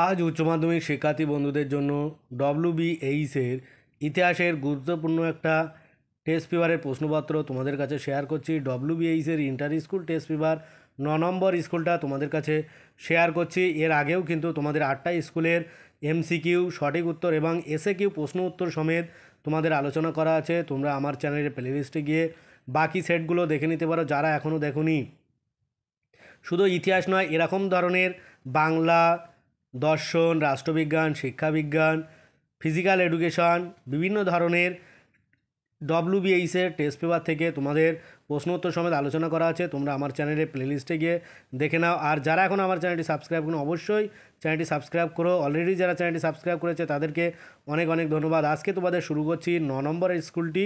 আজ উচ্চ মাধ্যমিক শিক্ষার্থী বন্ধুদের জন্য ডব্লিউবিএইচের ইতিহাসের গুরুত্বপূর্ণ একটা টেস্ট পেপারের প্রশ্নপত্র তোমাদের কাছে শেয়ার করছি। ডব্লিউবিএইচের ইন্টার স্কুল টেস্ট পেপার 9 নম্বর স্কুলটা তোমাদের কাছে শেয়ার করছি। এর আগেও কিন্তু তোমাদের 8টা স্কুলের এমসিকিউ, সঠিক উত্তর এবং এসএকিউ প্রশ্ন উত্তর সমেত তোমাদের আলোচনা করা আছে। তোমরা আমার চ্যানেলের প্লেলিস্টে গিয়ে বাকি সেটগুলো দেখে নিতে পারো যারা এখনও দেখোনি। শুধু ইতিহাস নয়, এরকম ধরনের বাংলা, দর্শন, রাষ্ট্রবিজ্ঞান, শিক্ষাবিজ্ঞান, ফিজিক্যাল এডুকেশন, বিভিন্ন ধরনের ডব্লিউবিএইচের টেস্ট পেপার থেকে তোমাদের প্রশ্ন উত্তর সমেত আলোচনা করা আছে। তোমরা আমার চ্যানেলের প্লেলিস্টে গিয়ে দেখে নাও। আর যারা এখন আমার চ্যানেলটি সাবস্ক্রাইব করুন, অবশ্যই চ্যানেলটি সাবস্ক্রাইব করো। অলরেডি যারা চ্যানেলটি সাবস্ক্রাইব করেছে তাদেরকে অনেক অনেক ধন্যবাদ। আজকে তোমাদের শুরু করছি 9 নম্বরের স্কুলটি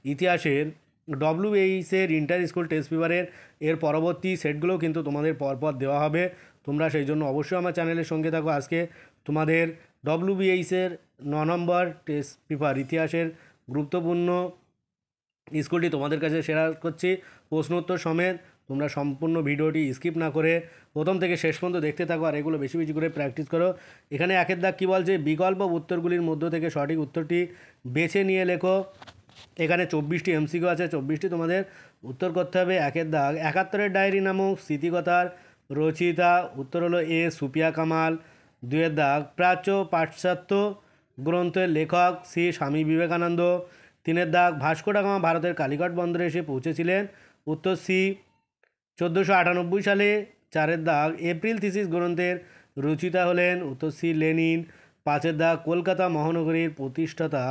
ইতিহাসের ডব্লিউবিএইচের ইন্টার স্কুল টেস্ট পেপারের এর পরবর্তী সেটগুলোও কিন্তু তোমাদের পরপর দেওয়া হবে। তোমরা সেই জন্য অবশ্যই আমার চ্যানেলের সঙ্গে থাকো। আজকে তোমাদের ডব্লিউবিএইচের 9 নম্বর টেস্ট পেপার ইতিহাসের গুরুত্বপূর্ণ স্কুলটি তোমাদের কাছে শেয়ার করছি প্রশ্ন উত্তর সমেত। তোমরা সম্পূর্ণ ভিডিওটি স্কিপ না করে প্রথম থেকে শেষ পর্যন্ত দেখতে থাকো আর এগুলো বেশি বেশি করে প্র্যাকটিস করো। এখানে একের দাগ কী বলছে, বিকল্প উত্তরগুলির মধ্য থেকে সঠিক উত্তরটি বেছে নিয়ে লেখো। এখানে 24টি এমসিকিউ আছে, 24টি তোমাদের উত্তর করতে হবে। একের দাগ, 71-এর ডায়েরি নামক স্মৃতিকথার রচয়িতা, উত্তর হলো এ সুফিয়া কামাল। 2-এর দাগ, প্রাচ্য পাশ্চাত্য গ্রন্থের লেখক সি স্বামী বিবেকানন্দ। 3-এর দাগ, ভাস্কো ডা গামা ভারতের কালিকট বন্দরে এসে পৌঁছেছিলেন, উত্তর সি 1498 সালে। 4-এর দাগ, এপ্রিল থিসিস গ্রন্থের রচয়িতা হলেন, উত্তর সি লেনিন। 5-এর দাগ, কলকাতা মহানগরীর প্রতিষ্ঠাতা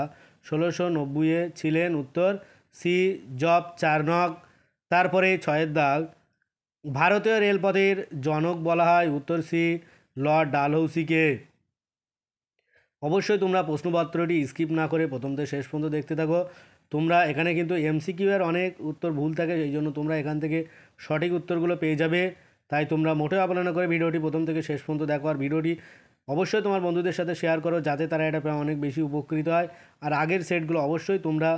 1690-এ ছিলেন, উত্তর সি জব চার্নক। তারপরে 6-এর দাগ, ভারতীয় রেলপথের জনক বলা হয়, উত্তর সি লর্ড ডালহৌসিকে। অবশ্যই তোমরা প্রশ্নপত্রটি স্কিপ না করে প্রথম থেকে শেষ পর্যন্ত দেখতে থাকো। তোমরা এখানে কিন্তু এমসিকিউ এর অনেক উত্তর ভুল থাকে, সেই জন্য তোমরা এখান থেকে সঠিক উত্তরগুলো পেয়ে যাবে। তাই তোমরা মোটেও অবহেলা করে ভিডিওটি প্রথম থেকে শেষ পর্যন্ত দেখো আর ভিডিওটি অবশ্যই তোমার বন্ধুদের সাথে শেয়ার করো যাতে তারা এটা পেয়ে অনেক বেশি উপকৃত হয়। আর আগের সেটগুলো অবশ্যই তোমরা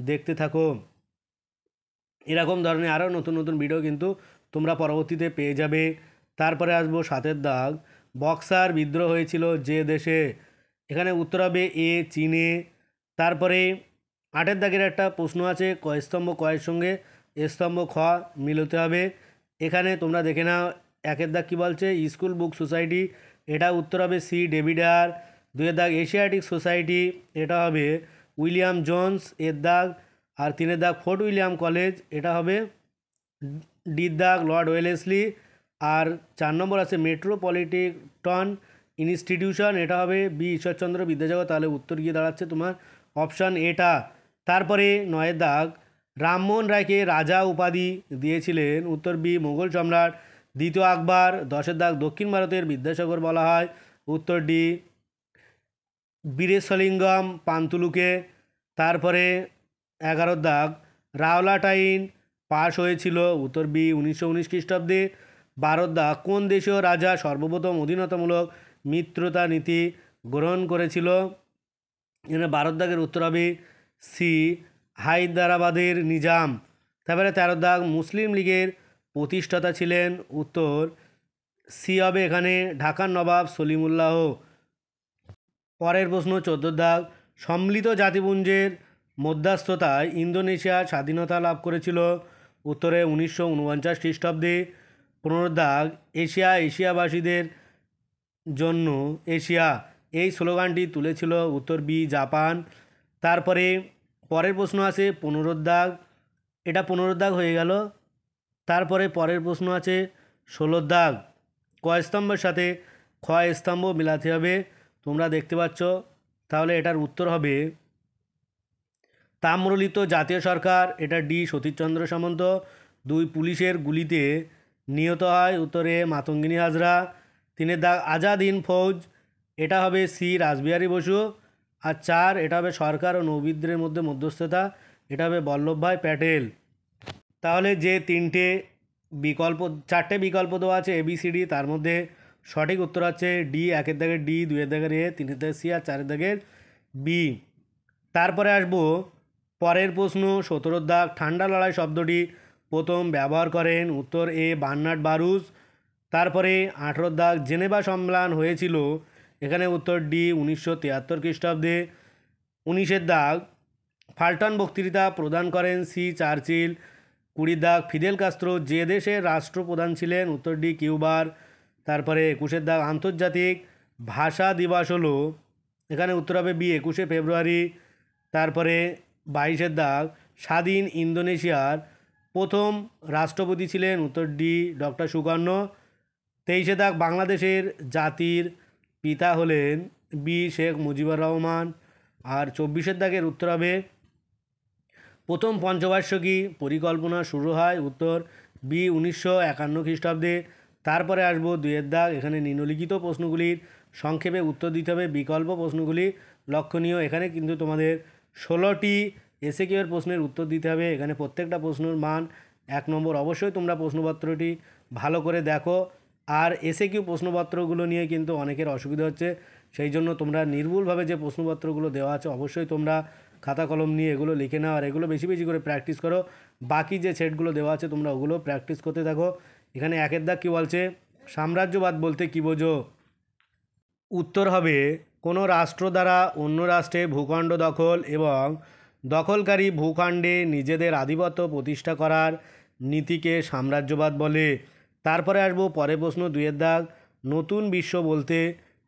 দেখতে থাকো। এরকম ধরনের আরও নতুন নতুন ভিডিও কিন্তু তোমরা পরবর্তীতে পেয়ে যাবে। তারপরে আসবো 7-এর দাগ, বক্সার বিদ্রোহ হয়েছিল যে দেশে, এখানে উত্তর হবে এ চীনে। তারপরে 8-এর দাগের একটা প্রশ্ন আছে, কয়স্তম্ভ কয়ের সঙ্গে স্তম্ভ খ মিলতে হবে। এখানে তোমরা দেখে নাও 1-এর দাগ কী বলছে, স্কুল বুক সোসাইটি, এটা উত্তর হবে সি ডেভিডার। 2-এর দাগ, এশিয়াটিক সোসাইটি, এটা হবে উইলিয়াম জোন্স এর দাগ। আর 3-এর দাগ, ফোর্ট উইলিয়াম কলেজ, এটা হবে ডির দাগ লর্ড ওয়েলেসলি। আর 4 নম্বর আছে মেট্রোপলিটন ইনস্টিটিউশন, এটা হবে বি ঈশ্বরচন্দ্র বিদ্যাসাগর। তাহলে উত্তর গিয়ে দাঁড়াচ্ছে তোমার অপশান এটা। তারপরে 9-এর দাগ, রামমোহন রায়কে রাজা উপাধি দিয়েছিলেন, উত্তর বি মোগল সম্রাট দ্বিতীয় আকবর। 10-এর দাগ, দক্ষিণ ভারতের বিদ্যাসাগর বলা হয়, উত্তর ডি বীরেশলিঙ্গম পান্তুলুকে। তারপরে 11-র দাগ, রাওলাট আইন পাশ হয়েছিল, উত্তর বি 1919 খ্রিস্টাব্দে। 12-র দাগ, কোন দেশীয় রাজা সর্বপ্রথম অধীনতামূলক মিত্রতা নীতি গ্রহণ করেছিল, এখানে 12-র দাগের উত্তর হবে সি হায়দ্রাবাদের নিজাম। তারপরে 13-র দাগ, মুসলিম লীগের প্রতিষ্ঠাতা ছিলেন, উত্তর সি হবে এখানে ঢাকার নবাব সলিমুল্লাহ। পরের প্রশ্ন 14-র দাগ, সম্মিলিত জাতিপুঞ্জের মধ্যস্থতায় ইন্দোনেশিয়া স্বাধীনতা লাভ করেছিল, উত্তরে 1949 খ্রিস্টাব্দে। 15-র দাগ, এশিয়া এশিয়াবাসীদের জন্য এশিয়া, এই স্লোগানটি তুলেছিল, উত্তর বি জাপান। তারপরে পরের প্রশ্ন আছে 15-র দাগ, এটা 15-র দাগ হয়ে গেল। তারপরে পরের প্রশ্ন আছে 16-র দাগ, ক স্তম্ভের সাথে খ স্তম্ভ মিলাতে হবে, তোমরা দেখতে পাচ্ছ। তাহলে এটার উত্তর হবে তাম্রলিপ্ত জাতীয় সরকার, এটা ডি সতীশচন্দ্র সামন্ত। 2, পুলিশের গুলিতে নিহত হয়, উত্তরে মাতঙ্গিনী হাজরা। 3-এর দাগ, আজাদ হিন্দ ফৌজ, এটা হবে সি রাসবিহারী বসু। আর 4, এটা হবে সরকার ও নৌবিদ্রের মধ্যে মধ্যস্থতা, এটা হবে বল্লভভাই প্যাটেল। তাহলে যে 4টে বিকল্প দেওয়া আছে ABCD, তার মধ্যে সঠিক উত্তর আছে ডি, 1-এর দাগের ডি, 2-এর দাগের এ, 3-এর দাগের সি আর 4-এর দাগের বি। তারপরে আসবো পরের প্রশ্ন 17-র দাগ, ঠান্ডা লড়াই শব্দটি প্রথম ব্যবহার করেন, উত্তর এ বার্নার্ড বারুচ। তারপরে 18-র দাগ, জেনেভা সম্মেলন হয়েছিল এখানে উত্তর ডি 1973 খ্রিস্টাব্দে। 19-এর দাগ ফাল্টন বক্তৃতা প্রদান করেন সি চার্চিল। 20-এর দাগ ফিদেল কাস্ত্রো যে দেশের রাষ্ট্রপ্রধান ছিলেন, উত্তর ডি কিউবার। তারপরে 21-এর দাগ আন্তর্জাতিক ভাষা দিবস হলো, এখানে উত্তর হবে বি 21শে ফেব্রুয়ারি। তারপরে 22-এর দাগ স্বাধীন ইন্দোনেশিয়ার প্রথম রাষ্ট্রপতি ছিলেন, উত্তর ডি ডক্টর সুকর্ণ। 23-এর দাগ বাংলাদেশের জাতির পিতা হলেন বি শেখ মুজিবুর রহমান। আর 24-এর দাগের উত্তর হবে প্রথম পঞ্চবার্ষিকী পরিকল্পনা শুরু হয়, উত্তর বি 1951 খ্রিস্টাব্দে। তারপরে আসবো 2-এর দাগ, এখানে নিম্নলিখিত প্রশ্নগুলির সংক্ষেপে উত্তর দিতে হবে। বিকল্প প্রশ্নগুলি লক্ষণীয়, এখানে কিন্তু তোমাদের 16টি এসএকিউর প্রশ্নের উত্তর দিতে হবে। এখানে প্রত্যেকটা প্রশ্নের মান 1 নম্বর। অবশ্যই তোমরা প্রশ্নপত্রটি ভালো করে দেখো। আর এসএকিউ প্রশ্নপত্রগুলো নিয়ে কিন্তু অনেকের অসুবিধা হচ্ছে, সেই জন্য তোমরা নির্ভুলভাবে যে প্রশ্নপত্রগুলো দেওয়া আছে অবশ্যই তোমরা খাতা কলম নিয়ে এগুলো লিখে নাও আর এগুলো বেশি বেশি করে প্র্যাকটিস করো। বাকি যে সেটগুলো দেওয়া আছে তোমরা ওগুলো প্র্যাকটিস করতে থাকো। এখানে 1-এর দাগ কী বলছে, সাম্রাজ্যবাদ বলতে কী বোঝো? উত্তর হবে কোনো রাষ্ট্র দ্বারা অন্য রাষ্ট্রে ভূখণ্ড দখল এবং দখলকারী ভূখণ্ডে নিজেদের আধিপত্য প্রতিষ্ঠা করার নীতিকে সাম্রাজ্যবাদ বলে। তারপরে আসবো পরের প্রশ্ন 2-এর দাগ নতুন বিশ্ব বলতে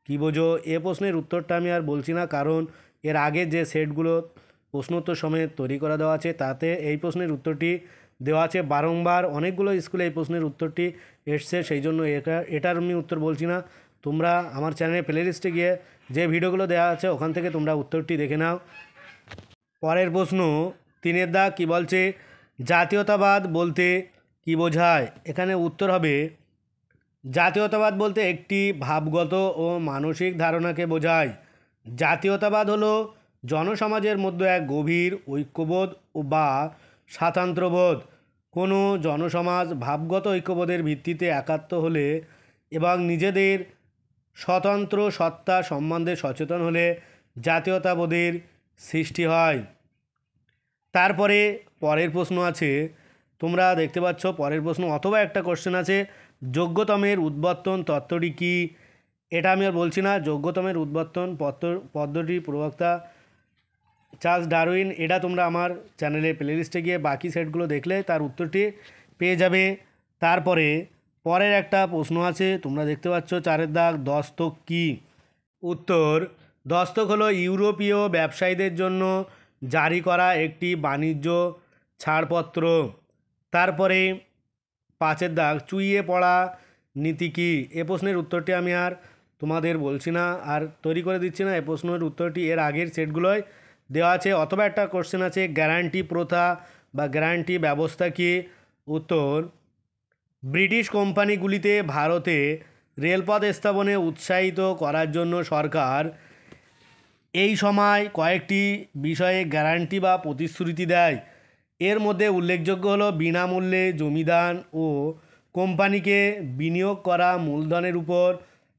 কী বোঝো? এ প্রশ্নের উত্তরটা আমি আর বলছি না, কারণ এর আগে যে সেটগুলো প্রশ্নোত্তর সমেত তৈরি করা দেওয়া আছে তাতে এই প্রশ্নের উত্তরটি দেওয়া আছে বারংবার। অনেকগুলো স্কুলে এই প্রশ্নের উত্তরটি এসছে, সেই জন্য এটার আমি উত্তর বলছি না। তোমরা আমার চ্যানেলের প্লেলিস্টে গিয়ে যে ভিডিওগুলো দেওয়া আছে ওখান থেকে তোমরা উত্তরটি দেখে নাও। পরের প্রশ্ন 3-এর দাগ কী বলছে, জাতীয়তাবাদ বলতে কী বোঝায়? এখানে উত্তর হবে জাতীয়তাবাদ বলতে একটি ভাবগত ও মানসিক ধারণাকে বোঝায়। জাতীয়তাবাদ হলো জনসমাজের মধ্যে এক গভীর ঐক্যবোধ বা স্বাতন্ত্র্যবোধ। কোনো জনসমাজ ভাবগত ঐক্যবোধের ভিত্তিতে একাত্ম হলে এবং নিজেদের স্বতন্ত্র সত্তা সম্বন্ধে সচেতন হলে জাতীয়তাবোধের সৃষ্টি হয়। তারপরে পরের প্রশ্ন আছে, তোমরা দেখতে পাচ্ছ পরের প্রশ্ন অথবা একটা কোশ্চেন আছে, যোগ্যতমের উদ্বর্তন তত্ত্বটি কী? এটা আমি আর বলছি না। যোগ্যতমের উদ্বর্তন পদ্ধতির প্রবক্তা চার্লস ডারউইন। এটা তোমরা আমার চ্যানেলের প্লেলিস্টে গিয়ে বাকি সেটগুলো দেখলে তার উত্তরটি পেয়ে যাবে। তারপরে পরের একটা প্রশ্ন আছে, তোমরা দেখতে পাচ্ছ 4-এর দাগ দস্তক কী? উত্তর দস্তক হলো ইউরোপীয় ব্যবসায়ীদের জন্য জারি করা একটি বাণিজ্য ছাড়পত্র। তারপরে 5-এর দাগ চুইয়ে পড়া নীতি কী? এ প্রশ্নের উত্তরটি আমি আর তোমাদের বলছি না, আর তৈরি করে দিচ্ছি না। এ প্রশ্নের উত্তরটি এর আগের সেটগুলোয় দেওয়া আছে। অথবা একটা কোশ্চেন আছে, গ্যারান্টি প্রথা বা গ্যারান্টি ব্যবস্থা কী? উত্তর ব্রিটিশ কোম্পানিগুলিতে ভারতে রেলপথ স্থাপনে উৎসাহিত করার জন্য সরকার এই সময় কয়েকটি বিষয়ে গ্যারান্টি বা প্রতিশ্রুতি দেয়। এর মধ্যে উল্লেখযোগ্য হলো বিনামূল্যে জমিদান ও কোম্পানিকে বিনিয়োগ করা মূলধনের উপর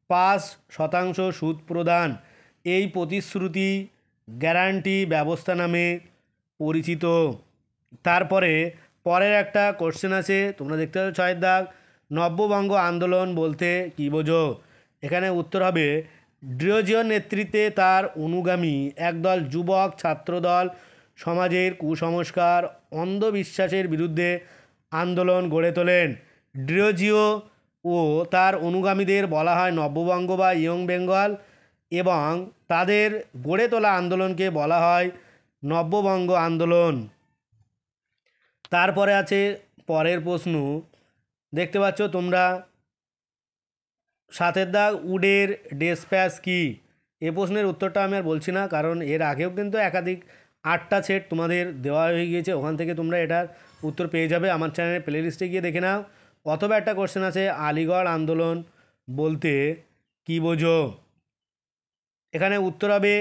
5% সুদ প্রদান। এই প্রতিশ্রুতি গ্যারান্টি ব্যবস্থা নামে পরিচিত। তারপরে পরের একটা কোশ্চেন আছে, তোমরা দেখতে পাচ্ছ 6-এর দাগ নব্যবঙ্গ আন্দোলন বলতে কী বোঝো? এখানে উত্তর হবে ডিরোজিওর নেতৃত্বে তার অনুগামী একদল যুবক ছাত্রদল সমাজের কুসংস্কার অন্ধবিশ্বাসের বিরুদ্ধে আন্দোলন গড়ে তোলেন। ডিরোজিও ও তার অনুগামীদের বলা হয় নব্যবঙ্গ বা ইয়ং বেঙ্গল এবং তাদের গড়ে তোলা আন্দোলনকে বলা হয় নব্যবঙ্গ আন্দোলন। তারপরে আছে পরের প্রশ্ন, দেখতে পাচ্ছ তোমরা 7-এর দাগ উডের ডেসপ্যাচ কী? এ প্রশ্নের উত্তরটা আমি আর বলছি না, কারণ এর আগেও কিন্তু একাধিক 8টা সেট তোমাদের দেওয়া হয়ে গিয়েছে, ওখান থেকে তোমরা এটার উত্তর পেয়ে যাবে। আমার চ্যানেলের প্লেলিস্টে গিয়ে দেখে নাও। অথবা একটা কোশ্চেন আছে, আলিগড় আন্দোলন বলতে কী বোঝো? এখানে উত্তর হবে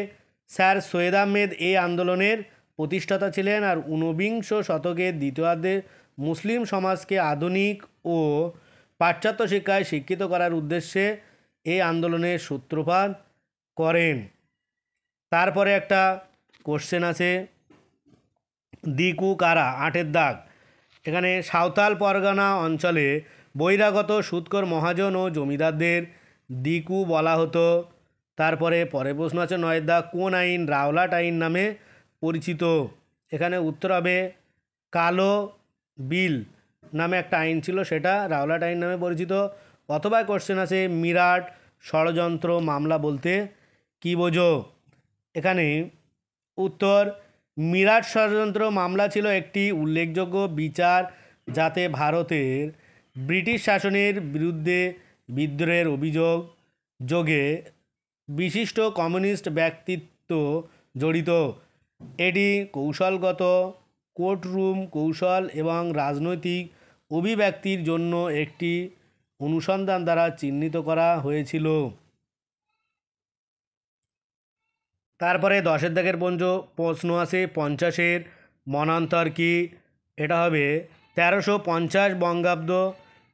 স্যার সৈয়দ আহমেদ এই আন্দোলনের প্রতিষ্ঠাতা ছিলেন আর 19বিংশ শতকের দ্বিতীয়ার্ধে মুসলিম সমাজকে আধুনিক ও পাশ্চাত্য শিক্ষায় শিক্ষিত করার উদ্দেশ্যে এই আন্দোলনের সূত্রপাত করেন। তারপরে একটা কোশ্চেন আছে, দিকু কারা? 8-এর দাগ, এখানে সাঁওতাল পরগনা অঞ্চলে বহিরাগত সুদখোর মহাজন ও জমিদারদের দিকু বলা হতো। তারপরে পরের প্রশ্ন আছে 9 দাগ, কোন আইন রাওলাট আইন নামে পরিচিত? এখানে উত্তর হবে কালো বিল নামে একটা আইন ছিল, সেটা রাওলাট আইন নামে পরিচিত। অথবা কোশ্চেন আছে মিরাট ষড়যন্ত্র মামলা বলতে কী বোঝো? এখানে উত্তর মিরাট ষড়যন্ত্র মামলা ছিল একটি উল্লেখযোগ্য বিচার যাতে ভারতের ব্রিটিশ শাসনের বিরুদ্ধে বিদ্রোহের অভিযোগ যোগে বিশিষ্ট কমিউনিস্ট ব্যক্তিত্ব জড়িত। এটি কৌশলগত কোর্টরুম কৌশল এবং রাজনৈতিক অভিব্যক্তির জন্য একটি অনুসন্ধান দ্বারা চিহ্নিত করা হয়েছিল। তারপরে 10 দাগের প্রশ্ন আছে 50-এর মনান্তর কি? এটা হবে 1350 বঙ্গাব্দ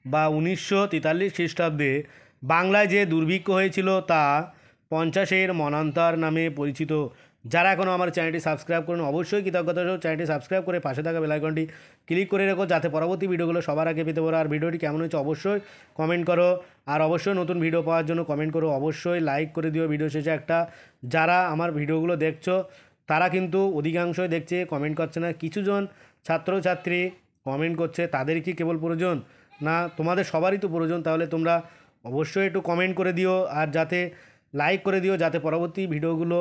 বা 1943 খ্রিস্টাব্দে বাংলায় যে দুর্ভিক্ষ হয়েছিল তা 50-এর মনান্তর নামে পরিচিত। যারা এখনও আমার চ্যানেলটি সাবস্ক্রাইব করুন অবশ্যই কৃতজ্ঞতা সহ চ্যানেলটি সাবস্ক্রাইব করে পাশে থাকা বেল আইকনটি ক্লিক করে রেখো যাতে পরবর্তী ভিডিওগুলো সবার আগে পেতে পারো। আর ভিডিওটি কেমন হয়েছে অবশ্যই কমেন্ট করো, আর অবশ্যই নতুন ভিডিও পাওয়ার জন্য কমেন্ট করো, অবশ্যই লাইক করে দিও ভিডিও শেষে একটা। যারা আমার ভিডিওগুলো দেখছো তারা কিন্তু অধিকাংশই দেখছে, কমেন্ট করছে না। কিছুজন ছাত্রছাত্রী কমেন্ট করছে, তাদের কি কেবল প্রয়োজন না তোমাদের সবারই তো প্রয়োজন? তাহলে তোমরা অবশ্যই একটু কমেন্ট করে দিও আর যাতে লাইক করে দিও যাতে পরবর্তী ভিডিওগুলো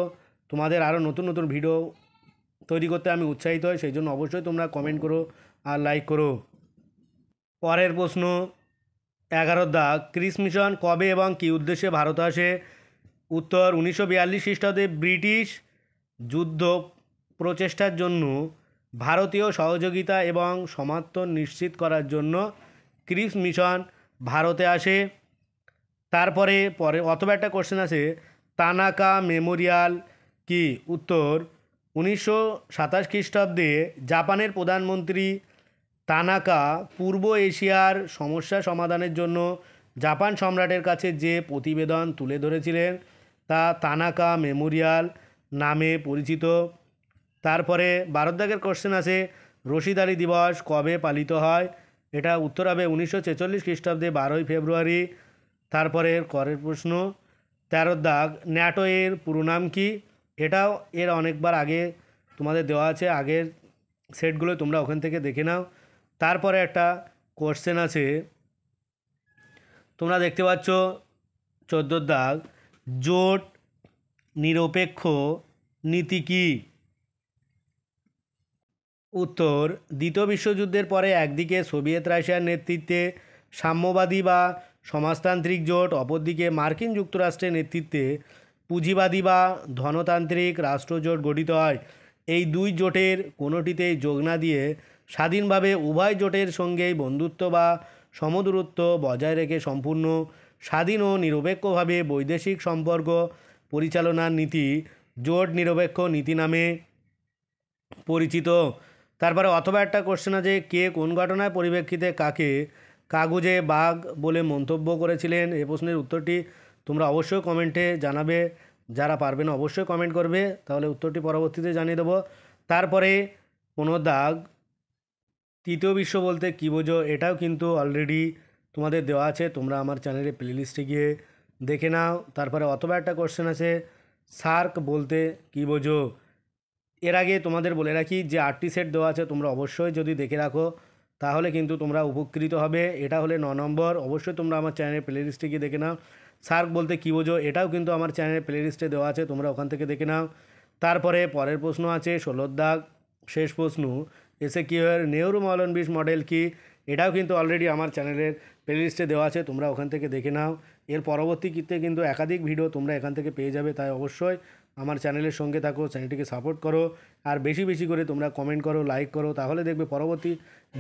তোমাদের আরও নতুন নতুন ভিডিও তৈরি করতে আমি উৎসাহিত হই। সেই জন্য অবশ্যই তোমরা কমেন্ট করো আর লাইক করো। পরের প্রশ্ন 11 দাগ, ক্রিস মিশন কবে এবং কী উদ্দেশ্যে ভারতে আসে? উত্তর 1942 খ্রিস্টাব্দে ব্রিটিশ যুদ্ধ প্রচেষ্টার জন্য ভারতীয় সহযোগিতা এবং সমর্থন নিশ্চিত করার জন্য ক্রিস মিশন ভারতে আসে। তারপরে অথবা একটা কোশ্চেন আছে তানাকা মেমোরিয়াল কি? উত্তর 1927 খ্রিস্টাব্দে জাপানের প্রধানমন্ত্রী তানাকা পূর্ব এশিয়ার সমস্যা সমাধানের জন্য জাপান সম্রাটের কাছে যে প্রতিবেদন তুলে ধরেছিলেন তা তানাকা মেমোরিয়াল নামে পরিচিত। তারপরে 12 দাগের কোশ্চেন আছে রশিদ আলী দিবস কবে পালিত হয়? এটা উত্তর হবে 1946 খ্রিস্টাব্দে 12ই ফেব্রুয়ারি। তারপরে পরের প্রশ্ন 13 দাগ, ন্যাটো এর পুরো নাম কি? এটাও এর অনেকবার আগে তোমাদের দেওয়া আছে, আগের সেটগুলো তোমরা ওখান থেকে দেখে নাও। তারপরে একটা কোশ্চেন আছে তোমরা দেখতে পাচ্ছ 14 দাগ, জোট নিরপেক্ষ নীতি কি? উত্তর দ্বিতীয় বিশ্বযুদ্ধের পরে একদিকে সোভিয়েত রাশিয়ার নেতৃত্বে সাম্যবাদী বা সমাজতান্ত্রিক জোট, অপরদিকে মার্কিন যুক্তরাষ্ট্রের নেতৃত্বে পুঁজিবাদী বা ধনতান্ত্রিক রাষ্ট্রজোট গঠিত হয়। এই দুই জোটের কোনোটিতেই যোগ না দিয়ে স্বাধীনভাবে উভয় জোটের সঙ্গেই বন্ধুত্ব বা সমদূরত্ব বজায় রেখে সম্পূর্ণ স্বাধীন ও নিরপেক্ষভাবে বৈদেশিক সম্পর্ক পরিচালনার নীতি জোট নিরপেক্ষ নীতি নামে পরিচিত। তারপরে অথবা একটা কোশ্চেন আছে কে কোন ঘটনার পরিপ্রেক্ষিতে কাকে কাগজে বাঘ বলে মন্তব্য করেছিলেন? এই প্রশ্নের উত্তরটি তোমরা অবশ্যই কমেন্টে জানাবে, যারা পারবে না অবশ্যই কমেন্ট করবে, তাহলে উত্তরটি পরবর্তীতে জানিয়ে দেবো। তারপরে 15 দাগ, তৃতীয় বিশ্ব বলতে কী বোঝো? এটাও কিন্তু অলরেডি তোমাদের দেওয়া আছে, তোমরা আমার চ্যানেলে প্লেলিস্টে গিয়ে দেখে নাও। তারপরে অথবা একটা কোশ্চেন আছে সার্ক বলতে কী বোঝো? এর আগে তোমাদের বলে রাখি যে 8টি সেট দেওয়া আছে, তোমরা অবশ্যই যদি দেখে রাখো তাহলে কিন্তু তোমরা উপকৃত হবে। এটা হলে 9 নম্বর, অবশ্যই তোমরা আমার চ্যানেলের প্লেলিস্টে গিয়ে দেখে নাও। সার্ক বলতে কী বোঝো? এটাও কিন্তু আমার চ্যানেলের প্লেলিস্টে দেওয়া আছে, তোমরা ওখান থেকে দেখে নাও। তারপরে পরের প্রশ্ন আছে 16 দাগ, শেষ প্রশ্ন এসে কী হয় নেহরু মহলনবিশ মডেল কি? এটাও কিন্তু অলরেডি আমার চ্যানেলের প্লেলিস্টে দেওয়া আছে, তোমরা ওখান থেকে দেখে নাও। এর পরবর্তীতে কিন্তু একাধিক ভিডিও তোমরা এখান থেকে পেয়ে যাবে, তাই অবশ্যই আমার চ্যানেলের সঙ্গে থাকো, চ্যানেলটিকে সাপোর্ট করো আর বেশি বেশি করে তোমরা কমেন্ট করো, লাইক করো, তাহলে দেখবে পরবর্তী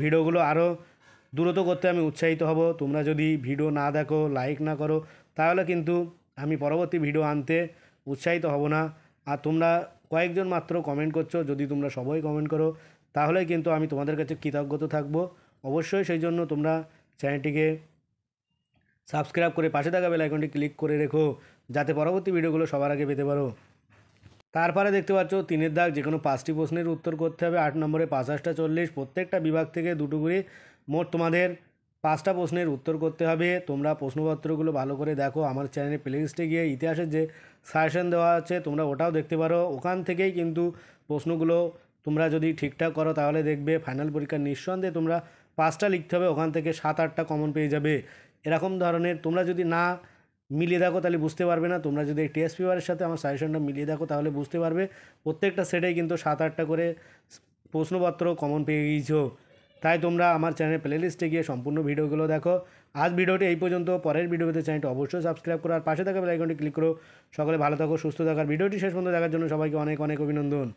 ভিডিওগুলো আরও দ্রুত করতে আমি উৎসাহিত হব। তোমরা যদি ভিডিও না দেখো, লাইক না করো, তাহলে কিন্তু আমি পরবর্তী ভিডিও আনতে উৎসাহিত হব না। আর তোমরা কয়েকজন মাত্র কমেন্ট করছো, যদি তোমরা সবাই কমেন্ট করো তাহলে কিন্তু আমি তোমাদের কাছে কৃতজ্ঞতা থাকবো। অবশ্যই সেই জন্য তোমরা চ্যানেলটিকে সাবস্ক্রাইব করে পাশে থাকা বেল আইকনটি ক্লিক করে রেখো যাতে পরবর্তী ভিডিওগুলো সবার আগে পেতে পারো। তারপরে দেখতে পাচ্ছ 3 দাগ, যে কোনো 5টি প্রশ্নের উত্তর করতে হবে। 8 নম্বরে 5 × 40, প্রত্যেকটা বিভাগ থেকে 2টো করে, মোট তোমাদের 5টা প্রশ্নের উত্তর করতে হবে। তোমরা প্রশ্নপত্রগুলো ভালো করে দেখো, আমার চ্যানেলের প্লেলিস্টে গিয়ে ইতিহাসের যে সাজেশন দেওয়া আছে তোমরা ওটাও দেখতে পারো। ওখান থেকেই কিন্তু প্রশ্নগুলো তোমরা যদি ঠিকঠাক করো তাহলে দেখবে ফাইনাল পরীক্ষা নিঃসন্দেহে তোমরা 5টা লিখতে হবে, ওখান থেকে 7-8টা কমন পেয়ে যাবে। এরকম ধরনের তোমরা যদি না মিলিয়ে দেখো তাহলে বুঝতে পারবে না। তোমরা যদি এই টেস্ট পেপারের সাথে আমার সাজেশনটা মিলিয়ে দেখো তাহলে বুঝতে পারবে প্রত্যেকটা সেটেই কিন্তু 7-8টা করে প্রশ্নপত্র কমন পেয়ে গিয়েছো। তাই তোমরা আমার চ্যানেলের প্লেলিস্টে গিয়ে সম্পূর্ণ ভিডিওগুলো দেখো। আজ ভিডিওটি এই পর্যন্ত, পরের ভিডিওতে চ্যানেলটি অবশ্যই সাবস্ক্রাইব করো আর পাশে থাকা বেল আইকনটি ক্লিক করো। সকলে ভালো থাকো, সুস্থ থাকার ভিডিওটি শেষ পর্যন্ত দেখার জন্য সবাইকে অনেক অনেক অভিনন্দন।